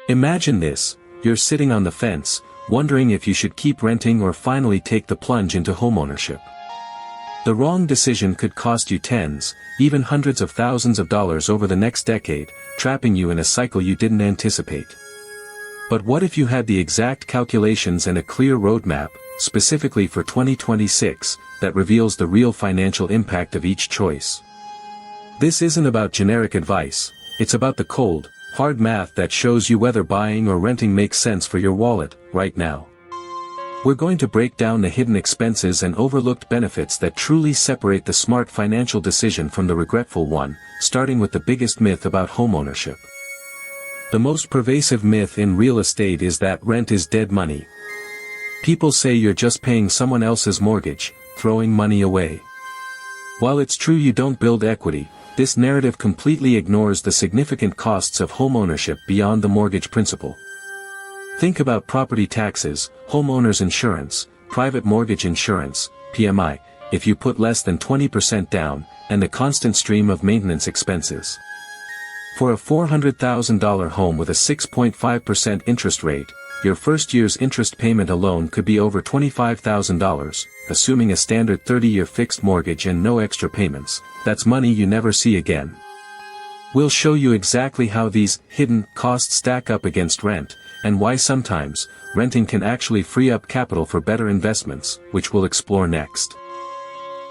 Imagine this: you're sitting on the fence, wondering if you should keep renting or finally take the plunge into homeownership. The wrong decision could cost you tens, even hundreds of thousands of dollars over the next decade, trapping you in a cycle you didn't anticipate. But what if you had the exact calculations and a clear roadmap, specifically for 2026, that reveals the real financial impact of each choice? This isn't about generic advice, it's about the cold, hard math that shows you whether buying or renting makes sense for your wallet, right now. We're going to break down the hidden expenses and overlooked benefits that truly separate the smart financial decision from the regretful one, starting with the biggest myth about homeownership. The most pervasive myth in real estate is that rent is dead money. People say you're just paying someone else's mortgage, throwing money away. While it's true you don't build equity, this narrative completely ignores the significant costs of homeownership beyond the mortgage principal. Think about property taxes, homeowners insurance, private mortgage insurance, PMI, if you put less than 20% down, and the constant stream of maintenance expenses. For a $400,000 home with a 6.5% interest rate, your first year's interest payment alone could be over $25,000, assuming a standard 30-year fixed mortgage and no extra payments. That's money you never see again. We'll show you exactly how these hidden costs stack up against rent, and why sometimes renting can actually free up capital for better investments, which we'll explore next.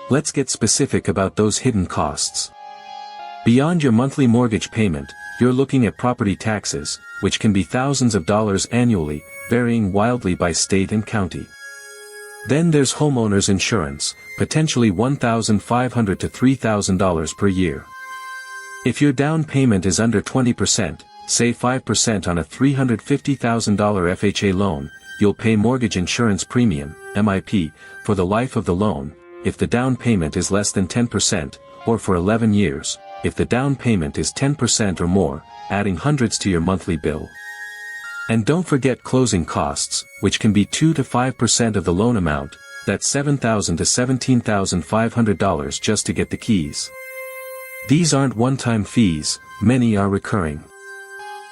Let's get specific about those hidden costs. Beyond your monthly mortgage payment, you're looking at property taxes, which can be thousands of dollars annually, varying wildly by state and county. Then there's homeowners insurance, potentially $1,500 to $3,000 per year. If your down payment is under 20%, say 5% on a $350,000 FHA loan, you'll pay mortgage insurance premium, MIP, for the life of the loan, if the down payment is less than 10%, or for 11 years, if the down payment is 10% or more, adding hundreds to your monthly bill. And don't forget closing costs, which can be 2 to 5% of the loan amount, that's $7,000 to $17,500 just to get the keys. These aren't one-time fees, many are recurring.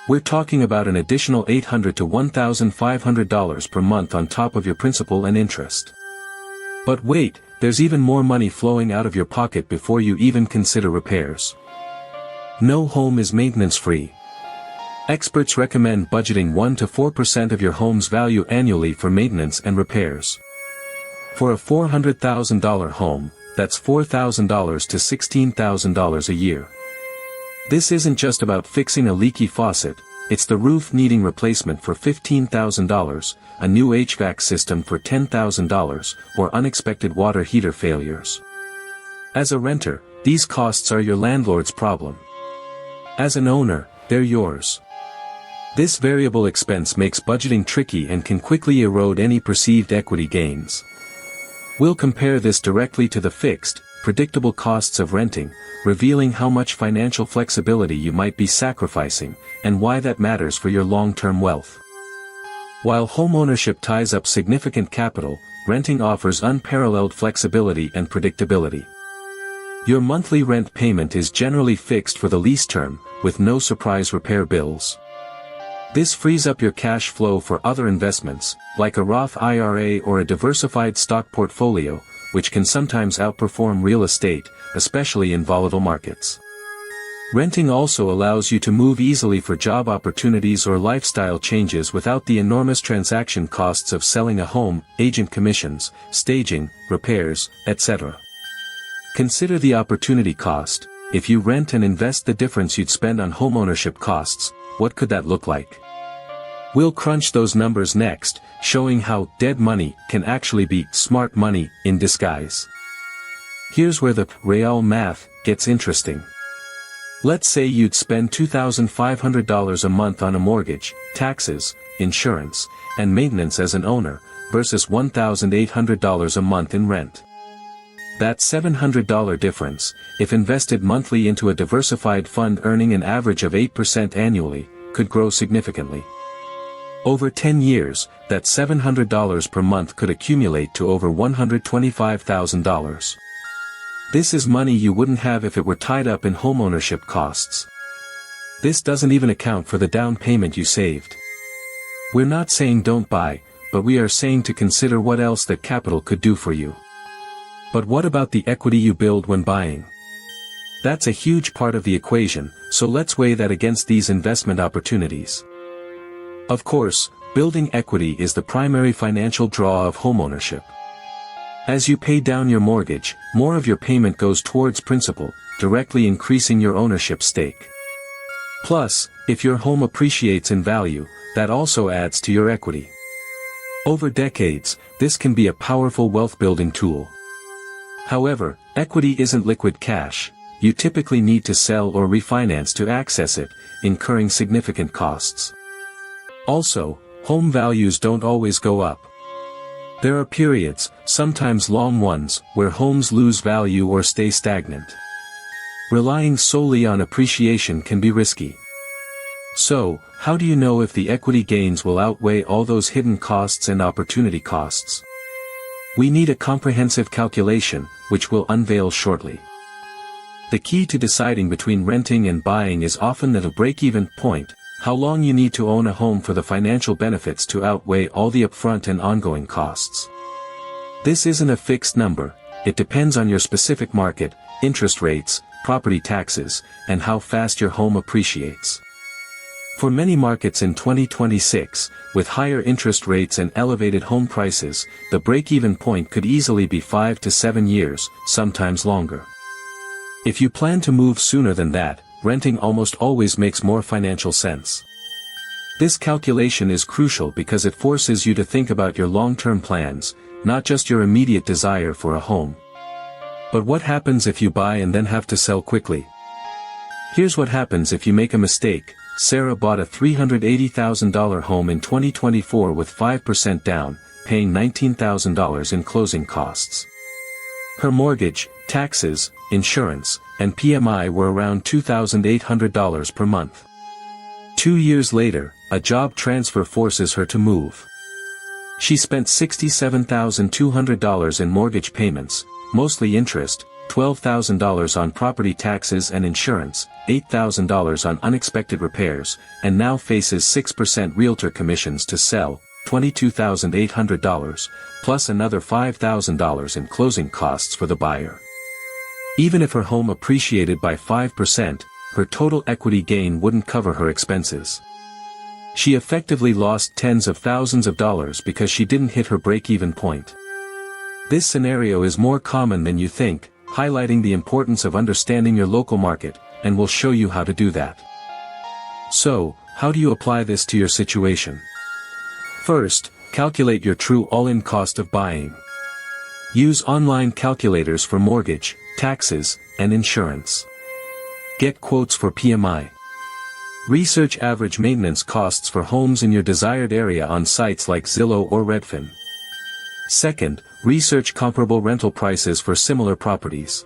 We're talking about an additional $800 to $1,500 per month on top of your principal and interest. But wait, there's even more money flowing out of your pocket before you even consider repairs. No home is maintenance-free. Experts recommend budgeting 1 to 4% of your home's value annually for maintenance and repairs. For a $400,000 home, that's $4,000 to $16,000 a year. This isn't just about fixing a leaky faucet, it's the roof needing replacement for $15,000, a new HVAC system for $10,000, or unexpected water heater failures. As a renter, these costs are your landlord's problem. As an owner, they're yours. This variable expense makes budgeting tricky and can quickly erode any perceived equity gains. We'll compare this directly to the fixed, predictable costs of renting, revealing how much financial flexibility you might be sacrificing, and why that matters for your long-term wealth. While homeownership ties up significant capital, renting offers unparalleled flexibility and predictability. Your monthly rent payment is generally fixed for the lease term, with no surprise repair bills. This frees up your cash flow for other investments, like a Roth IRA or a diversified stock portfolio, which can sometimes outperform real estate, especially in volatile markets. Renting also allows you to move easily for job opportunities or lifestyle changes without the enormous transaction costs of selling a home, agent commissions, staging, repairs, etc. Consider the opportunity cost. If you rent and invest the difference you'd spend on homeownership costs, what could that look like? We'll crunch those numbers next, showing how dead money can actually be smart money in disguise. Here's where the real math gets interesting. Let's say you'd spend $2,500 a month on a mortgage, taxes, insurance, and maintenance as an owner, versus $1,800 a month in rent. That $700 difference, if invested monthly into a diversified fund earning an average of 8% annually, could grow significantly. Over 10 years, that $700 per month could accumulate to over $125,000. This is money you wouldn't have if it were tied up in homeownership costs. This doesn't even account for the down payment you saved. We're not saying don't buy, but we are saying to consider what else that capital could do for you. But what about the equity you build when buying? That's a huge part of the equation, so let's weigh that against these investment opportunities. Of course, building equity is the primary financial draw of homeownership. As you pay down your mortgage, more of your payment goes towards principal, directly increasing your ownership stake. Plus, if your home appreciates in value, that also adds to your equity. Over decades, this can be a powerful wealth-building tool. However, equity isn't liquid cash. You typically need to sell or refinance to access it, incurring significant costs. Also, home values don't always go up. There are periods, sometimes long ones, where homes lose value or stay stagnant. Relying solely on appreciation can be risky. So, how do you know if the equity gains will outweigh all those hidden costs and opportunity costs? We need a comprehensive calculation, which we'll unveil shortly. The key to deciding between renting and buying is often at a break-even point, how long you need to own a home for the financial benefits to outweigh all the upfront and ongoing costs. This isn't a fixed number, it depends on your specific market, interest rates, property taxes, and how fast your home appreciates. For many markets in 2026, with higher interest rates and elevated home prices, the break-even point could easily be 5 to 7 years, sometimes longer. If you plan to move sooner than that, renting almost always makes more financial sense. This calculation is crucial because it forces you to think about your long-term plans, not just your immediate desire for a home. But what happens if you buy and then have to sell quickly? Here's what happens if you make a mistake. Sarah bought a $380,000 home in 2024 with 5% down, paying $19,000 in closing costs. Her mortgage, taxes, insurance, and PMI were around $2,800 per month. 2 years later, a job transfer forces her to move. She spent $67,200 in mortgage payments, mostly interest, $12,000 on property taxes and insurance, $8,000 on unexpected repairs, and now faces 6% realtor commissions to sell, $22,800, plus another $5,000 in closing costs for the buyer. Even if her home appreciated by 5%, her total equity gain wouldn't cover her expenses. She effectively lost tens of thousands of dollars because she didn't hit her break-even point. This scenario is more common than you think, highlighting the importance of understanding your local market, and we'll show you how to do that. So, how do you apply this to your situation? First, calculate your true all-in cost of buying. Use online calculators for mortgage, taxes, and insurance. Get quotes for PMI. Research average maintenance costs for homes in your desired area on sites like Zillow or Redfin. Second, research comparable rental prices for similar properties.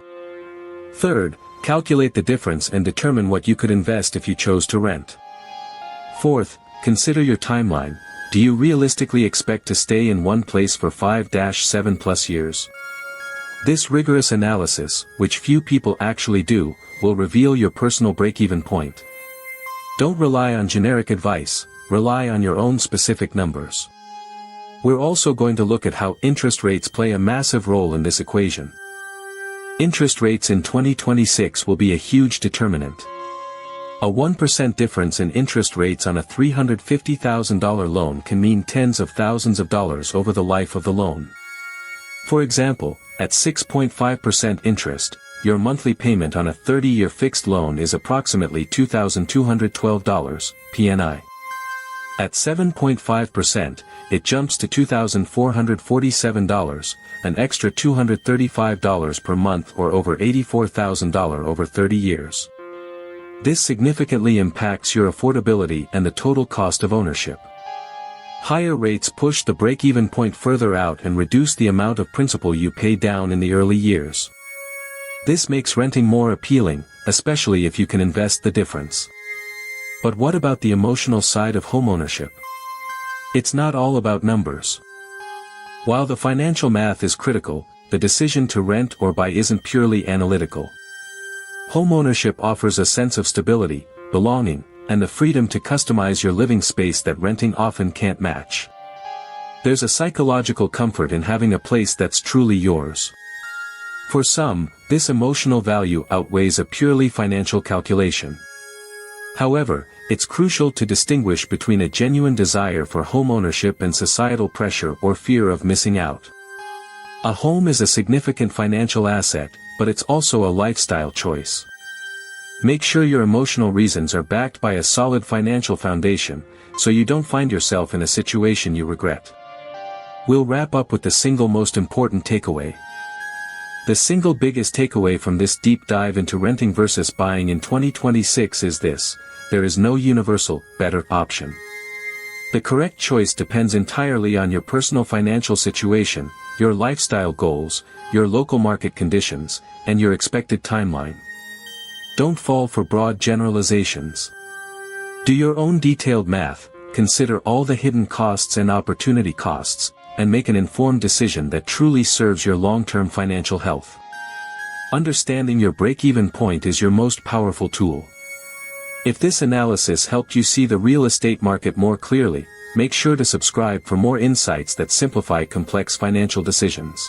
Third, calculate the difference and determine what you could invest if you chose to rent. Fourth, consider your timeline. Do you realistically expect to stay in one place for 5-7+ years? This rigorous analysis, which few people actually do, will reveal your personal break-even point. Don't rely on generic advice, rely on your own specific numbers. We're also going to look at how interest rates play a massive role in this equation. Interest rates in 2026 will be a huge determinant. A 1% difference in interest rates on a $350,000 loan can mean tens of thousands of dollars over the life of the loan. For example, at 6.5% interest, your monthly payment on a 30-year fixed loan is approximately $2,212, PNI. At 7.5%, it jumps to $2,447, an extra $235 per month or over $84,000 over 30 years. This significantly impacts your affordability and the total cost of ownership. Higher rates push the break-even point further out and reduce the amount of principal you pay down in the early years. This makes renting more appealing, especially if you can invest the difference. But what about the emotional side of homeownership? It's not all about numbers. While the financial math is critical, the decision to rent or buy isn't purely analytical. Homeownership offers a sense of stability, belonging, and the freedom to customize your living space that renting often can't match. There's a psychological comfort in having a place that's truly yours. For some, this emotional value outweighs a purely financial calculation. However, it's crucial to distinguish between a genuine desire for homeownership and societal pressure or fear of missing out. A home is a significant financial asset, but it's also a lifestyle choice. Make sure your emotional reasons are backed by a solid financial foundation, so you don't find yourself in a situation you regret. We'll wrap up with the single most important takeaway. The single biggest takeaway from this deep dive into renting versus buying in 2026 is this: there is no universal, better option. The correct choice depends entirely on your personal financial situation, your lifestyle goals, your local market conditions, and your expected timeline. Don't fall for broad generalizations. Do your own detailed math, consider all the hidden costs and opportunity costs, and make an informed decision that truly serves your long-term financial health. Understanding your break-even point is your most powerful tool. If this analysis helped you see the real estate market more clearly, make sure to subscribe for more insights that simplify complex financial decisions.